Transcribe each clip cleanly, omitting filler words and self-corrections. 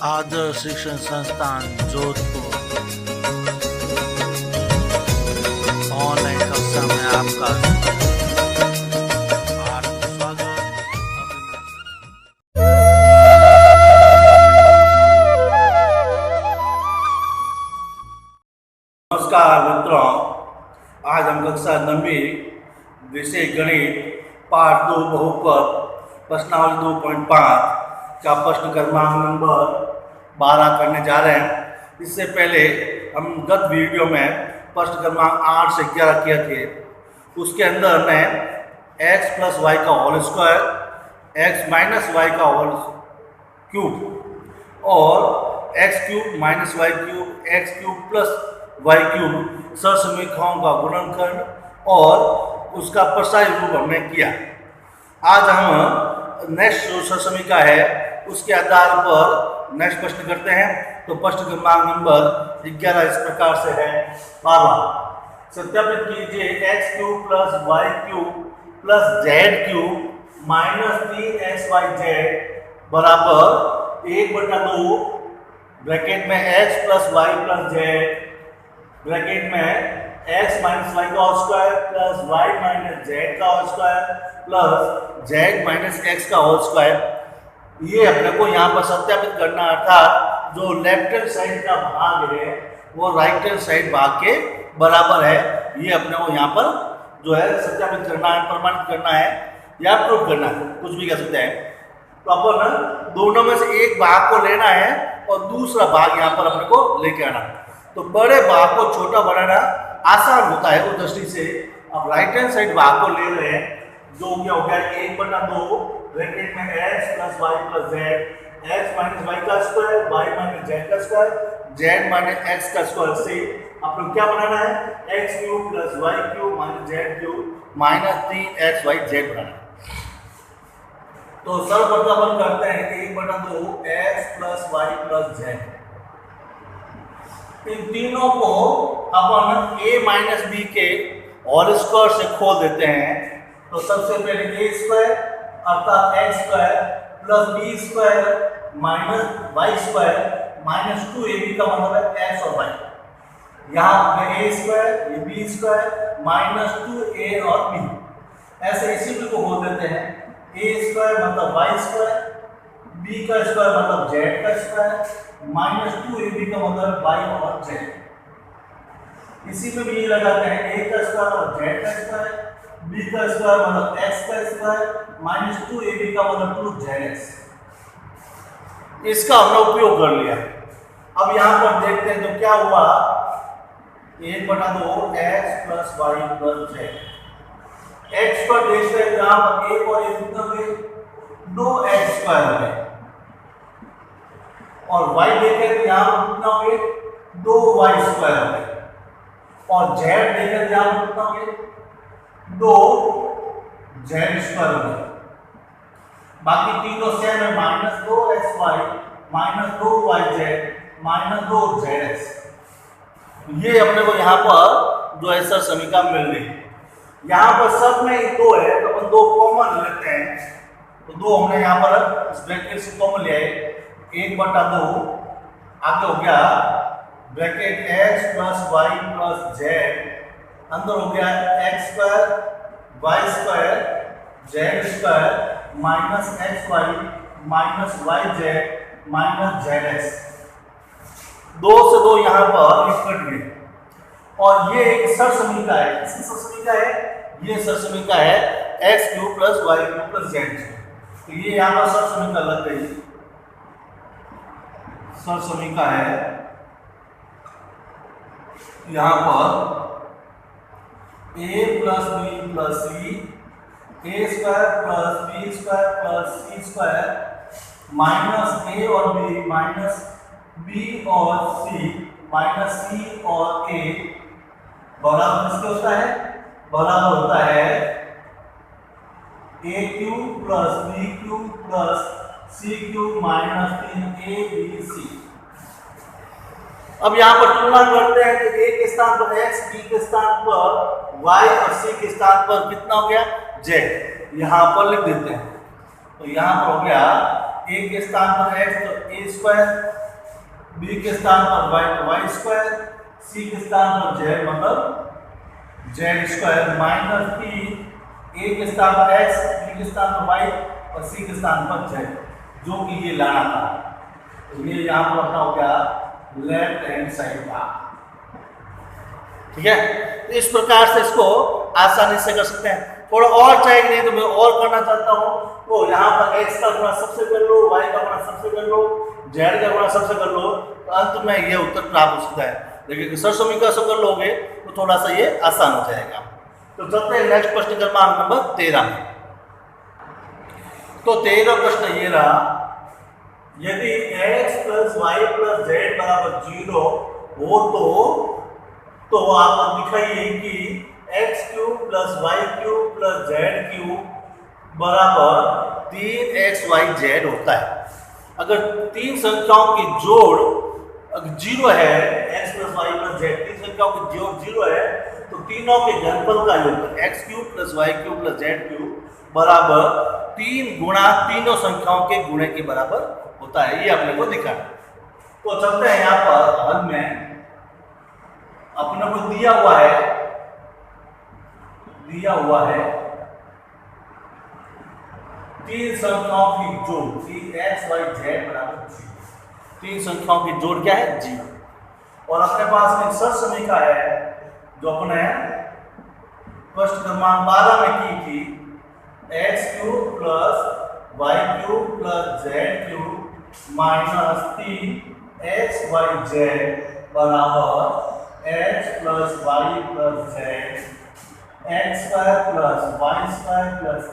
आदर्श शिक्षण संस्थान जोधपुर ऑनलाइन कक्षा में आपका हार्दिक स्वागत नमस्कार मित्रों, आज हम कक्षा 9वीं विषय गणित पाठ 2 बहुपद प्रश्नावली 2.5 का प्रश्न क्रमांक नंबर 12 करने जा रहे हैं। इससे पहले हम गत वीडियो में प्रश्न क्रमांक 8 से 11 किए थे। उसके अंदर हमने x प्लस वाई का whole square, x minus Y का होल क्यूब और x cube minus Y cube, x cube plus Y cube सरसमीकरणों का गुणनखंड और उसका प्रसारित रूप हमने किया। आज हम नेक्स्ट जो सरसमीका है उसके आधार पर नेक्स्ट प्रश्न करते हैं। तो प्रश्न क्रमांक नंबर 11 इस प्रकार से है। 12 सत्यापित कीजिए x cube plus Y cube plus Z cube minus 3xyz बराबर 1/2 ब्रैकेट में x plus Y plus Z bracket में x माइनस वाई का whole square plus y minus Z का whole square plus z minus x का whole square. ये अपने को यहाँ पर सत्यापित करना, अर्थात जो लेफ्ट हैंड साइड का भाग है वो राइट हैंड साइड भाग के बराबर है। ये अपने को यहाँ पर जो है सत्यापित करना है, प्रमाणित करना है या प्रूव करना है, कुछ भी कह सकते हैं। तो अपन दोनों में से एक भाग को लेना है और दूसरा भाग यहाँ पर अपने को लेके आना है। तो बड़े भाग को छोटा बनाना आसान होता है उस दृष्टि से। अब राइट हैंड साइड भाग को ले रहे हैं, जो क्या हो गया 1/2 ब्रैकेट में x plus Y plus Z, x minus Y का स्क्वायर, y माइनस जेड का स्क्वायर, z माइनस x का स्क्वायर से अपन क्या बनाना है x cube plus Y cube minus Z cube minus 3xyz बनाना है। तो सर्वप्रथम अपन करते हैं 1/2 x plus Y plus Z. इन तीनों को अपन a माइनस बी के होल स्क्वायर से खोल देते हैं। तो सबसे पहले a स्क्वायर अर्थात x square plus b square minus y square minus 2ab का मतलब है x और y। यहाँ पे a स्क्वायर, ये b स्क्वायर माइनस 2a और b, ऐसे इसी को खोल देते हैं। a स्क्वायर मतलब y स्क्वायर, b का स्क्वायर मतलब z का स्क्वायर माइनस 2ab का मतलब y और z। इसी में भी ये लगाते हैं a का स्क्वायर और z का स्क्वायर, b का स्क्वायर मतलब x का स्क्वायर माइनस 2ab का मतलब 2zx। इसका हमने उपयोग कर लिया। अब यहाँ पर देखते हैं तो क्या हुआ 1/2 x plus Y plus Z. x पर देखते हैं यहाँ पर 1 और 1 कितना हुए 2x स्क्वायर हो गए और y देखें तो यहाँ पर कितना हो गए 2y स्क्वायर हो गए और z देखें तो यहाँ पर कितना हो गए 2z स्क्वायर हो गए। बाकी तीनों सेम है minus 2xy minus 2yz minus 2zx। ये अपने को यहाँ पर जो ऐसा समीकरण मिल रही है। यहाँ पर सब में ही 2 है तो अपन 2 कॉमन लेते हैं। तो 2 हमने यहाँ पर इस ब्रैकेट से कॉमन लिया है। 1/2 आगे हो गया bracket x plus Y plus z, अंदर हो गया x square y square z square minus x y minus y z minus z x. 2 से 2 यहाँ पर कट गए और ये एक सरसमीका है। किसकी सरसमीका है? ये सरसमीका है x cube plus Y cube plus z. तो ये यहाँ पर सरसमीका लग गई, सरसमीका है यहाँ पर a plus B plus C, A square plus B square plus C square minus A और बी माइनस बी और सी माइनस सी और ए बराबर किसके होता है? बराबर होता है A cube plus B cube plus C cube minus 3abc। अब यहाँ पर तुलना करते हैं तो a के स्थान पर x, b के स्थान पर y और c के स्थान पर कितना हो गया z। यहाँ पर लिख देते हैं। तो यहाँ पर हो गया ए के स्थान पर x तो a स्क्वायर, b के स्थान पर y तो y स्क्वायर, c के स्थान पर z मतलब z स्क्वायर माइनस 3 a के स्थान पर x, b के स्थान पर y और c के स्थान पर z, जो कि ये लाना था। तो ये यहाँ पर अपना हो गया लेफ्ट हैंड साइड का। ठीक है, तो इस प्रकार से इसको आसानी से कर सकते हैं। थोड़ा और चाहिए नहीं तो मैं और करना चाहता हूँ, तो यहाँ पर x का गुणा सबसे कर लो, y का गुणा सबसे कर लो, z का गुणा सबसे कर लो, तो अंत में ये उत्तर प्राप्त हो सकता है। लेकिन सरसमीकरण से कर लोगे तो थोड़ा सा ये आसान हो जाएगा। तो चलते हैं नेक्स्ट प्रश्न क्रमांक नंबर 13 में। तो 13 प्रश्न ये रहा, यदि x plus Y plus z बराबर 0 हो तो आप दिखाइए कि x cube plus Y cube plus Z cube बराबर 3xyz होता है। अगर तीन संख्याओं की जोड़ अगर 0 है, x plus Y plus z, तीन संख्याओं की जोड़ 0 है, तो तीनों के घनफल का योग x cube plus Y cube plus Z cube बराबर 3 गुणा तीनों संख्याओं के गुणे के बराबर होता है। ये अपने को दिखाना। तो चलते हैं यहाँ पर हल में। अपने को दिया हुआ है तीन संख्याओं की जोड़ 3xyz बराबर 0। तीन संख्याओं की जोड़ क्या है? 0। और अपने पास एक सरसमीकरण है जो अपने प्रश्न क्रमांक 12 में की थी, x cube plus Y cube plus Z cube minus 3xyz बराबर x plus Y plus z x square plus y square plus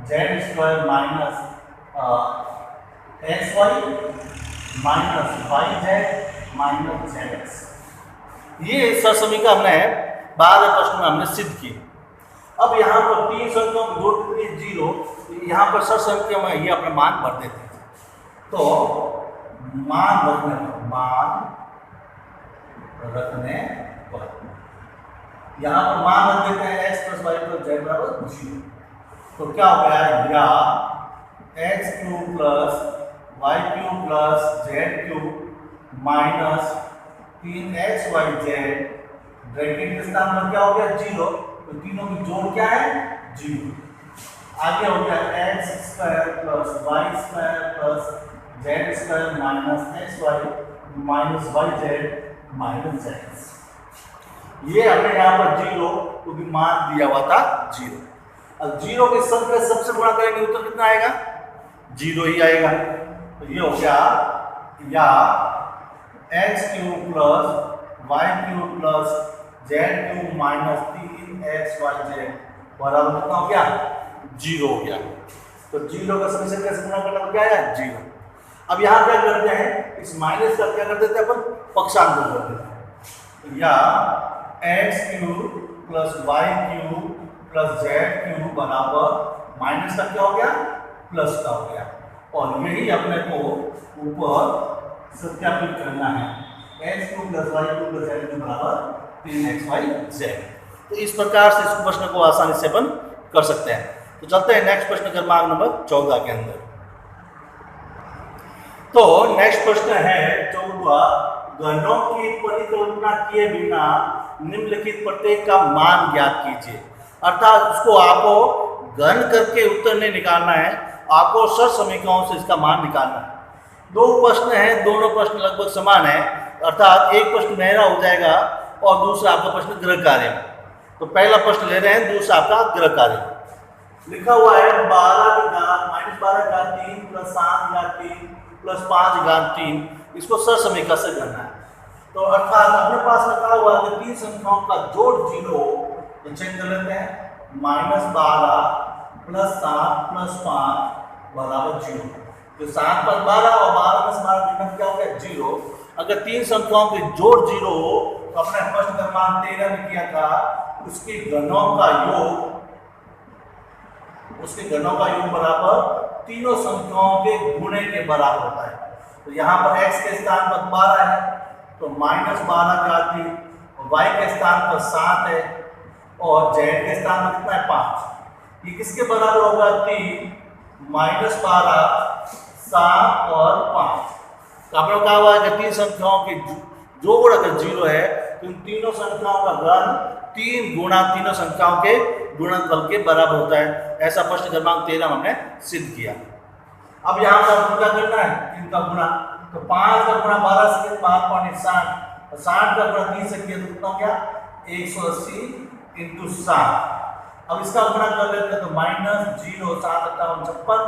z square minus x y minus y z minus z x. ये सरसमीकरण हमने 12 प्रश्न में हमने सिद्ध की। अब यहाँ पर तीन संख्याओं को जोड़ 0, यहाँ पर सरसमीकरण में ये अपने मान भर देते हैं। तो मान रखने पर यहाँ पर मान रख देते हैं x plus Y plus z बराबर 0। तो क्या हो गया, या x cube plus Y cube plus Z cube minus 3xyz bracket के स्थान पर क्या हो गया 0, तो तीनों की जोड़ क्या है 0। आगे हो गया x square plus y square plus z square minus x y minus y z minus z. ये हमने यहाँ पर 0 क्योंकि मान दिया हुआ था 0। अब 0 के संख्या सबसे गुणा करेंगे उत्तर कितना आएगा? 0 ही आएगा। तो ये हो गया, या x cube plus Y cube plus Z cube minus 3xyz बराबर कितना हो गया? 0 हो गया। तो 0 का सबसे कैसे गुणा करना क्या है? 0। अब यहाँ क्या करते हैं, इस माइनस का क्या कर देते हैं अपन? पक्षांतर कर देते हैं। या x cube plus Y cube plus Z cube बराबर माइनस का क्या हो गया? प्लस का हो गया। और यही अपने को ऊपर सत्यापित करना है, x cube plus Y cube plus Z cube बराबर 3xyz। तो इस प्रकार से इस प्रश्न को आसानी से अपन कर सकते हैं। तो चलते हैं नेक्स्ट प्रश्न क्रमांक नंबर 14 के अंदर। तो नेक्स्ट प्रश्न है 14, घनों की परिकल्पना किए बिना निम्नलिखित प्रत्येक का मान ज्ञात कीजिए। अर्थात उसको आपको घन करके उत्तर नहीं निकालना है, आपको सरसमीकरणों से इसका मान निकालना है। दो प्रश्न हैं, दोनों प्रश्न लगभग समान है, अर्थात एक प्रश्न मेरा हो जाएगा और दूसरा आपका प्रश्न गृह कार्य। तो पहला प्रश्न ले रहे हैं, दूसरा आपका गृह कार्य। लिखा हुआ है 12 की घात माइनस 12 की घात 3 प्लस 7 की घात 3 प्लस 5 की घात 3, इसको सरसमीकरण से करना है। तो अर्थात अपने पास लिखा हुआ है कि तीन संख्याओं का जोड़ 0, तो चेक कर लेते हैं, -12 प्लस 7 प्लस 5 बराबर 0। तो 7 प्लस 12 और 12 में 12 का क्या हो गया 0। अगर तीन संख्याओं के जोड़ 0 हो तो अपने प्रश्न क्रमांक 13 में किया था, उसके घनों का योग बराबर तीनों संख्याओं के गुणे के बराबर होता है। तो यहाँ पर x के स्थान पर 12 है तो -12 का 3, y के स्थान पर 7 है और z के स्थान पर कितना है 5। ये किसके बराबर होगा? 3 -12 7 और 5। तो आपने कहा हुआ है कि तीन संख्याओं की जोड़ अगर 0 है तो इन तीनों संख्याओं का घन 3 गुणा तीनों संख्याओं के गुणनफल के बराबर होता है। ऐसा प्रश्न क्रमांक 13 हमने सिद्ध किया। अब यहाँ पर आपको क्या करना है, इनका गुणा। तो 5 का गुणा 12 से किया 5 पॉइंट 60 और 60 का गुणा 3 से किया तो कितना हो गया 180 इंटू 7। अब इसका गुणा कर लेते हैं तो -0 7 56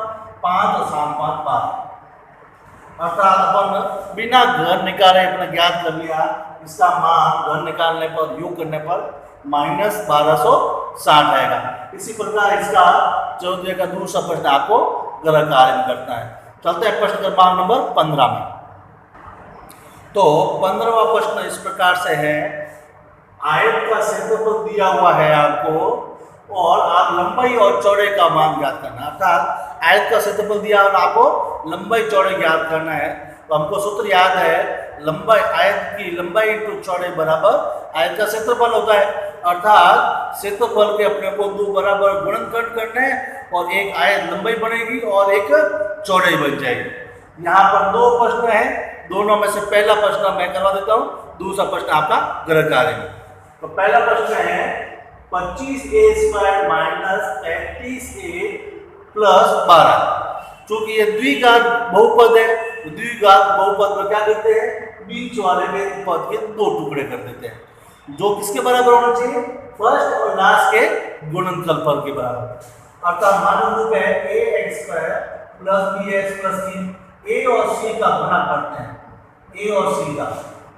5 और 7 5 12। अर्थात अपन बिना घर निकाले अपने ज्ञात कर लिया इसका मान घर निकालने पर योग करने पर -1260 आएगा। इसी प्रकार इसका चौथे का दूसरा प्रश्न आपको गलत कार्य में करता है। चलते हैं प्रश्न क्रमांक नंबर 15 में। तो 15वां प्रश्न इस प्रकार से है, आयत का क्षेत्रफल दिया हुआ है आपको और आप लंबाई और चौड़ाई का मान ज्ञात करना है। अर्थात आयत का क्षेत्रफल दिया और आपको लंबाई चौड़ाई ज्ञात करना है। तो हमको सूत्र याद है, लंबाई आयत की लंबाई इंटू चौड़ाई बराबर आयत का क्षेत्रफल होता है। अर्थात क्षेत्रफल के अपने को दो बराबर गुणनखंड करने हैं और एक आयत लंबाई बनेगी और एक चौड़ाई बन जाएगी। यहाँ पर दो प्रश्न हैं, दोनों में से पहला प्रश्न मैं करवा देता हूँ, दूसरा प्रश्न आपका गृह कार्य में। तो पहला प्रश्न है 25a² - 35a + 12। चूंकि ये द्विघात बहुपद है तो द्विघात बहुपद में क्या करते हैं, बीच वाले के पद के दो टुकड़े कर देते हैं जो किसके बराबर होना चाहिए, फर्स्ट और लास्ट के गुणनफल के बराबर। अर्थात मान रूप है ax² + bx + c। a और c का गुणा करते हैं, a और c का,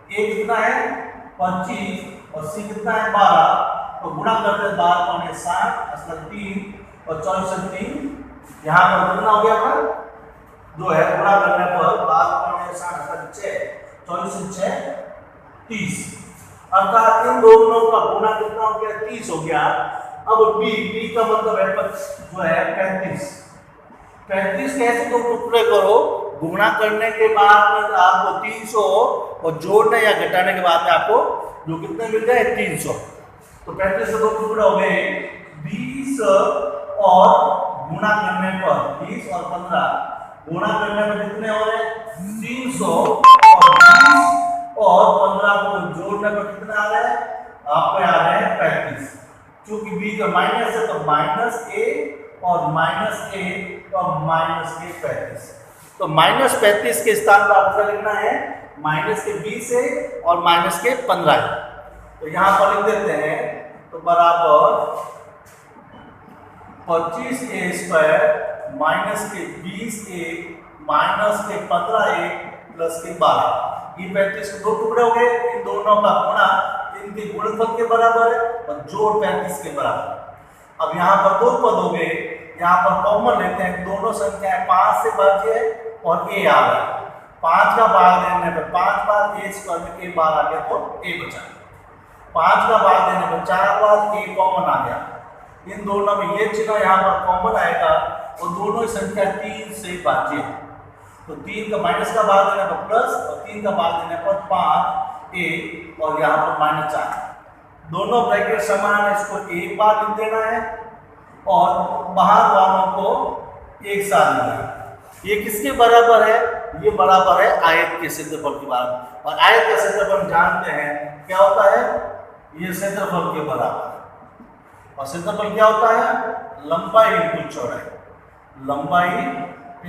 a कितना है 25 और c कितना है 12। तो गुणा करते हैं 12 पौने 60 + 3 और 24 से 3 यहाँ पर कितना हो गया पर जो है गुणा करने पर 12 पौने 60 + 6 24 से 6 30। अर्थात इन दोनों का गुणा कितना हो गया 30 हो गया। अब b का मतलब है जो है 35। 35 कैसे दो टुकड़े करो, गुणा करने के बाद में आपको 300 और जोड़ने या घटाने के बाद में आपको जो कितने मिल जाए 300। तो 35 से दो टुकड़े हो गए 20 और गुणा करने पर 20 और 15 गुणा करने में कितने हो रहे 300 और 20 और 15 को जोड़ने पर कितने आ रहे हैं, आपको आ रहे हैं 35। क्योंकि b का माइनस है तो -a और -a और -a 35। तो -35 के स्थान पर आपको लिखना है -20 है और -15 है। तो यहाँ पर लिख देते हैं तो बराबर 25a² - 20a - 15a + 12। ये 35 के दो टुकड़े हो गए, इन दोनों का गुणा इनके गुणनफल के बराबर है और जोड़ 35 के बराबर। अब यहाँ पर दो पद हो गए, यहाँ पर कॉमन लेते हैं, दोनों संख्याएं 5 से भाज्य है और a आ गया। 5 का भाग देने पर 5 बार a² में a बार आ गया तो a बचा। 5 का भाग देने पर 4 बार a कॉमन आ गया। इन दोनों में ये चिन्ह यहाँ पर कॉमन आएगा और दोनों संख्या 3 से भाज्य है। तो 3 का माइनस का भाग देने पर प्लस और 3 का भाग देने पर 5a और यहाँ पर -4। दोनों ब्रैकेट समान है, इसको एक बार लिख देना है और बाहर वालों को एक साथ लिखना है। ये किसके बराबर है, ये बराबर है आयत के क्षेत्रफल के बराबर। और आयत का क्षेत्रफल जानते हैं क्या होता है, ये क्षेत्रफल के बराबर है। और क्षेत्रफल क्या होता है, लंबाई इंटू चौड़ाई। लंबाई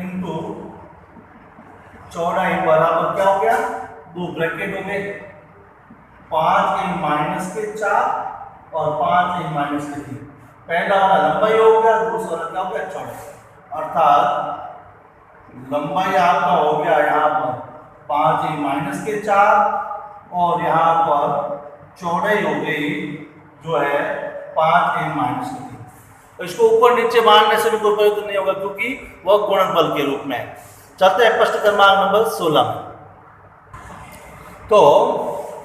इंटू चौड़ाई बराबर क्या हो गया, दो ब्रैकेट हो गए 5a - 4 और 5a - 3। पहला वाला लंबाई हो गया, दूसरा वाला क्या हो गया चौड़ाई। अर्थात लंबाई आपका हो गया यहाँ पर 5a - 4 और यहाँ पर चौड़ाई हो गई जो है 5a - 3। तो इसको ऊपर नीचे मारने से भी कोई प्रयोजन नहीं होगा क्योंकि वह गुणनफल के रूप में है। चलते हैं प्रश्न क्रमांक नंबर 16 में। तो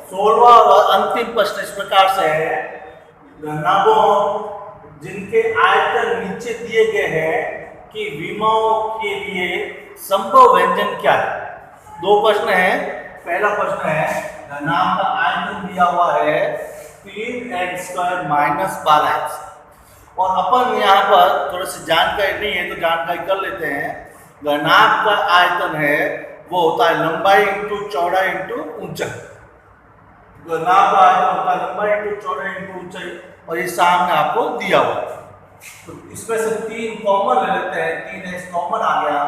16वां और अंतिम प्रश्न इस प्रकार से है, नामों जिनके आयतन नीचे दिए गए हैं कि विमाओं के लिए संभव व्यंजन क्या है। दो प्रश्न हैं। पहला प्रश्न है नाम का आयतन दिया हुआ है 3x² - 12x और अपन यहाँ पर थोड़ी सी जानकारी नहीं है तो जानकारी कर लेते हैं। घनाभ का आयतन है वो होता है लंबाई इंटू चौड़ाई इंटू ऊंचाई। घनाभ का आयतन होता है लंबाई इंटू चौड़ाई इंटू ऊंचाई, और ये सामने आपको दिया हुआ है। तो इसमें से 3 कॉमन ले लेते हैं, 3x कॉमन आ गया,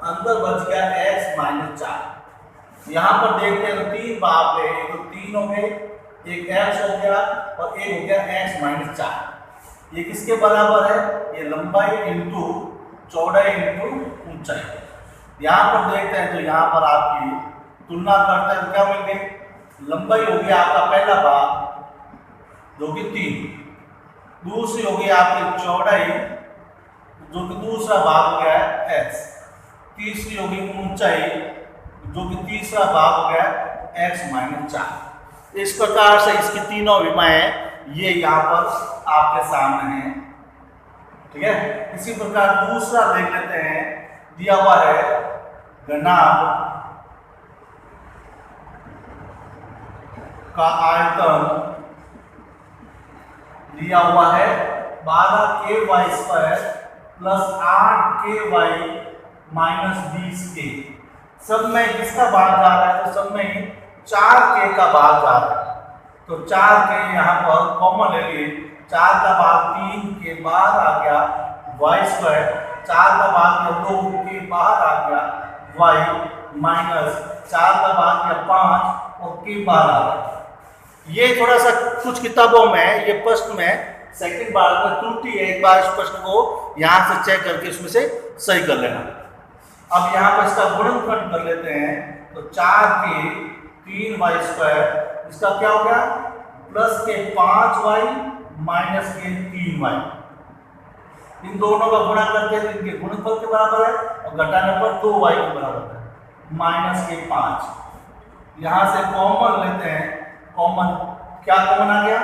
अंदर बच गया x माइनस 4। यहाँ पर देखते हैं तो 3 भाग गए, तो 3 हो गए, एक x हो गया और एक हो गया x माइनस 4। ये किसके बराबर है? ये लंबाई इंटू चौड़ाई इंटू ऊंचाई। यहाँ पर देखते हैं तो यहाँ पर आपकी तुलना करते हैं तो क्या मिल गई? लंबाई हो गया आपका पहला भाग जो कि 3, दूसरी हो गई आपकी चौड़ाई जो कि दूसरा भाग हो गया है x, तीसरी हो गई ऊंचाई जो कि तीसरा भाग हो गया x माइनस 4। इस प्रकार से इसकी तीनों विमाएं ये यहाँ पर आपके सामने हैं, ठीक है। इसी प्रकार दूसरा देख लेते हैं, दिया हुआ है घनाभ का आयतन दिया हुआ है 12k² plus 8k minus 20k। सब में किसका भाग जा रहा है? तो सब में 4k का भाग जा रहा है, तो 4k यहाँ पर कॉमन ले लिए, 4 का भाग 3 के बाहर आ गया y², 4 का भाग 2 के बाहर आ गया y माइनस 4 का भाग 5 और के बाहर आ गया। ये थोड़ा सा कुछ किताबों में ये प्रश्न में सेकंड बार में त्रुटि है, एक बार इस प्रश्न को यहाँ से चेक करके इसमें से सही कर लेना। अब यहाँ पर इसका गुणनखंड कर लेते हैं, तो 4k 3y², इसका क्या हो गया? प्लस के 5y माइनस के 3y। इन दोनों का गुणा करके इनके गुणनफल के बराबर है और घटाने पर 2y के बराबर है, माइनस के 5। यहाँ से कॉमन लेते हैं, कॉमन क्या कॉमन आ गया?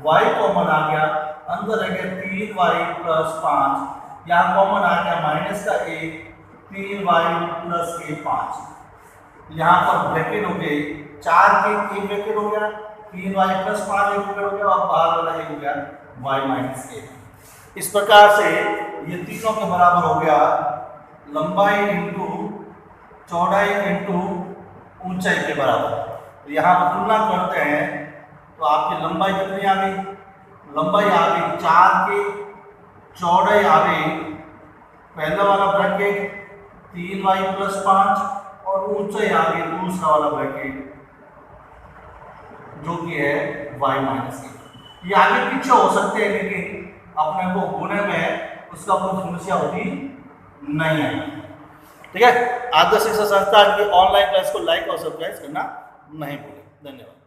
y कॉमन आ गया, अंदर रह गया 3y प्लस 5, यहाँ कॉमन आ गया माइनस का 1, 3y प्लस के 5। यहाँ पर ब्रैकेट हो गए 4k एक ब्रैकेट हो गया, 3y प्लस 5 एक ब्रैकेट हो गया और बाहर वाला एक हो गया y माइनस 1। इस प्रकार से ये तीनों के बराबर हो गया लंबाई इंटू चौड़ाई इंटू ऊंचाई के बराबर। तो यहाँ पर तुलना करते हैं तो आपकी लंबाई कितनी आ गई? लंबाई आ गई 4k, चौड़ाई आ गई पहला वाला ब्रैकेट 3y प्लस 5 और ऊंचाई आ गई दूसरा वाला ब्रैकेट जो कि है y माइनस 1। ये आगे पीछे हो सकते हैं, लेकिन अपने को गुणे में उसका कोई समस्या होती नहीं है, ठीक है। आदर्श शिक्षा संस्थान की ऑनलाइन क्लास को लाइक और सब्सक्राइब करना नहीं भूलें। धन्यवाद।